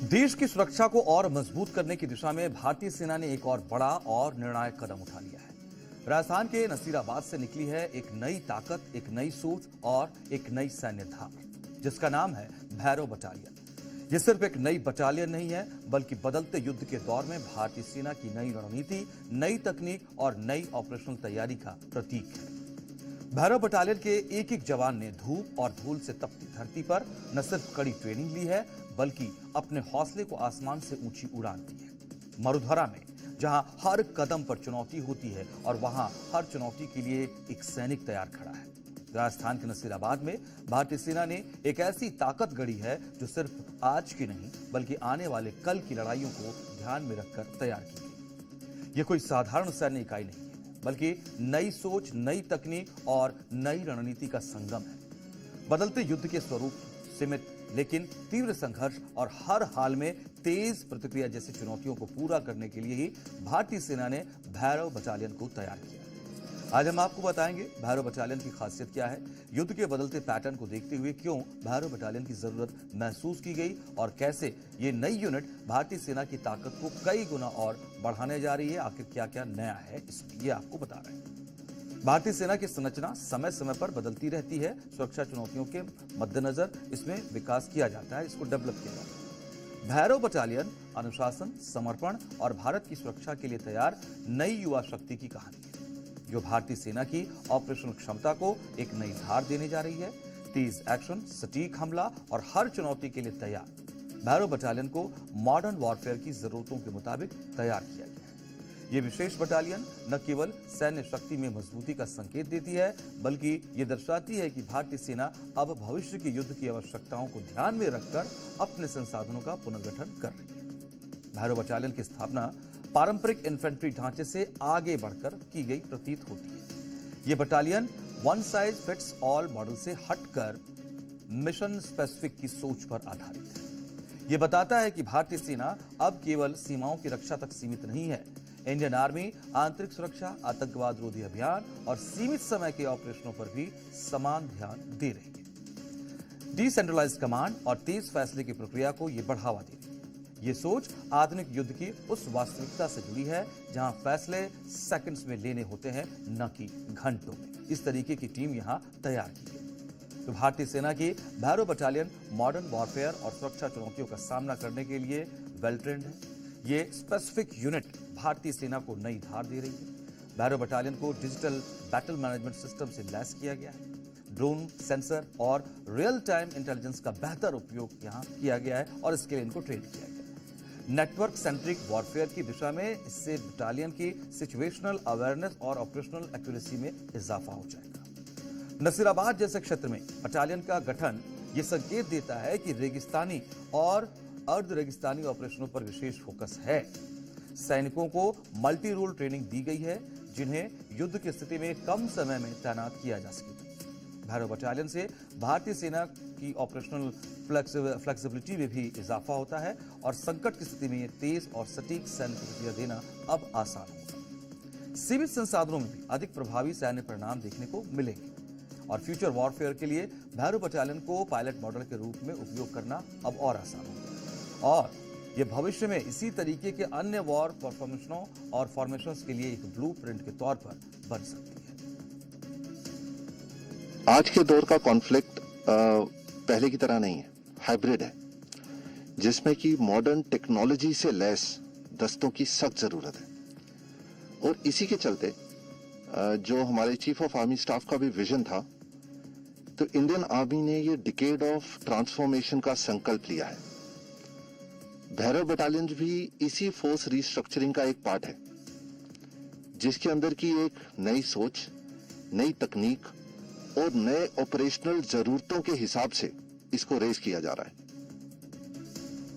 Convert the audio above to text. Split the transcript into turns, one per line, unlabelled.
देश की सुरक्षा को और मजबूत करने की दिशा में भारतीय सेना ने एक और बड़ा और निर्णायक कदम उठा लिया है। राजस्थान के नसीराबाद से निकली है एक नई ताकत, एक नई सोच और एक नई सैन्य धार, जिसका नाम है भैरव बटालियन। यह सिर्फ एक नई बटालियन नहीं है, बल्कि बदलते युद्ध के दौर में भारतीय सेना की नई रणनीति, नई तकनीक और नई ऑपरेशनल तैयारी का प्रतीक है। भैरव बटालियन के एक एक जवान ने धूप और धूल से तपती धरती पर न सिर्फ कड़ी ट्रेनिंग ली है, बल्कि अपने हौसले को आसमान से ऊंची उड़ान दी है। मरुधरा में जहां हर कदम पर चुनौती होती है और वहां हर चुनौती के लिए एक सैनिक तैयार खड़ा है। राजस्थान के नसीराबाद में भारतीय सेना ने एक ऐसी ताकत गढ़ी है जो सिर्फ आज की नहीं, बल्कि आने वाले कल की लड़ाइयों को ध्यान में रखकर तैयार की गई। यह कोई साधारण सैन्य इकाई नहीं है, बल्कि नई सोच, नई तकनीक और नई रणनीति का संगम है। बदलते युद्ध के स्वरूप, सीमित लेकिन तीव्र संघर्ष और हर हाल में तेज प्रतिक्रिया जैसी चुनौतियों को पूरा करने के लिए ही भारतीय सेना ने भैरव बटालियन को तैयार किया। आज हम आपको बताएंगे भैरव बटालियन की खासियत क्या है, युद्ध के बदलते पैटर्न को देखते हुए क्यों भैरव बटालियन की जरूरत महसूस की गई और कैसे ये नई यूनिट भारतीय सेना की ताकत को कई गुना और बढ़ाने जा रही है। आखिर क्या क्या नया है इसमें, ये आपको बता रहे हैं। भारतीय सेना की संरचना समय समय पर बदलती रहती है। सुरक्षा चुनौतियों के मद्देनजर इसमें विकास किया जाता है, इसको डेवलप किया जाता है। भैरव बटालियन अनुशासन, समर्पण और भारत की सुरक्षा के लिए तैयार नई युवा शक्ति की कहानी है, जो भारतीय सेना की ऑपरेशनल क्षमता को एक नई धार देने जा रही है। तेज एक्शन, सटीक हमला और हर चुनौती के लिए तैयार भैरव बटालियन को मॉडर्न वॉरफेयर की जरूरतों के मुताबिक तैयार किया गया है। ये विशेष बटालियन न केवल सैन्य शक्ति में मजबूती का संकेत देती है, बल्कि ये दर्शाती है कि भारतीय सेना अब भविष्य के युद्ध की आवश्यकताओं को ध्यान में रखकर अपने संसाधनों का पुनर्गठन कर रही है। भैरव बटालियन की स्थापना पारंपरिक इन्फेंट्री ढांचे से आगे बढ़कर की गई प्रतीत होती है। ये battalion one size fits all model से हटकर मिशन स्पेसिफिक की सोच पर आधारित है। ये बताता है कि भारतीय सेना अब केवल सीमाओं की रक्षा तक सीमित नहीं है। इंडियन आर्मी आंतरिक सुरक्षा, आतंकवाद रोधी अभियान और सीमित समय के ऑपरेशनों पर भी समान ध्यान दे रही है। डिसेंट्रलाइज्ड कमांड और तेज फैसले की प्रक्रिया को यह बढ़ावा दे रही है। ये सोच आधुनिक युद्ध की उस वास्तविकता से जुड़ी है जहां फैसले सेकंड्स में लेने होते हैं, न कि घंटों में। इस तरीके की टीम यहां तैयार की गई। तो भारतीय सेना की भैरव बटालियन मॉडर्न वॉरफेयर और सुरक्षा चुनौतियों का सामना करने के लिए वेल ट्रेंड है। ये स्पेसिफिक यूनिट भारतीय सेना को नई धार दे रही है। भैरव बटालियन को डिजिटल बैटल मैनेजमेंट सिस्टम से लैस किया गया है। ड्रोन, सेंसर और रियल टाइम इंटेलिजेंस का बेहतर उपयोग यहां किया गया है और इसके लिए इनको ट्रेन किया गया है। नेटवर्क सेंट्रिक वॉरफेयर की दिशा में इससे बटालियन की सिचुएशनल अवेयरनेस और ऑपरेशनल एक्यूरेसी में इजाफा हो जाएगा। नसीराबाद जैसे क्षेत्र में बटालियन का गठन ये संकेत देता है कि रेगिस्तानी और अर्ध रेगिस्तानी ऑपरेशनों पर विशेष फोकस है। सैनिकों को मल्टी रोल ट्रेनिंग दी गई है, जिन्हें युद्ध की स्थिति में कम समय में तैनात किया जा सके। भैरव बटालियन से भारतीय सेना की ऑपरेशनल फ्लेक्सिबिलिटी में भी इजाफा होता है और संकट की स्थिति में तेज और सटीक सैन्य प्रतिक्रिया देना अब आसान होगा। सीमित संसाधनों में भी अधिक प्रभावी सैन्य परिणाम देखने को मिलेंगे और फ्यूचर वॉरफेयर के लिए भैरव बटालियन को पायलट मॉडल के रूप में उपयोग करना अब और आसान होगा और ये भविष्य में इसी तरीके के अन्य वॉर परफॉर्मेशनों और फॉर्मेशंस के लिए एक ब्लूप्रिंट के तौर पर बन सकती है।
आज के दौर का कॉन्फ्लिक्ट पहले की तरह नहीं है, हाइब्रिड है, जिसमें कि मॉडर्न टेक्नोलॉजी से लैस दस्तों की सख्त जरूरत है। और इसी के चलते जो हमारे चीफ ऑफ आर्मी स्टाफ का भी विजन था, तो इंडियन आर्मी ने ये डिकेड ऑफ ट्रांसफॉर्मेशन का संकल्प लिया है। भैरव बटालियन भी इसी फोर्स रिस्ट्रक्चरिंग का एक पार्ट है, जिसके अंदर की एक नई सोच, नई तकनीक और नए ऑपरेशनल जरूरतों के हिसाब से इसको रेज किया जा रहा है।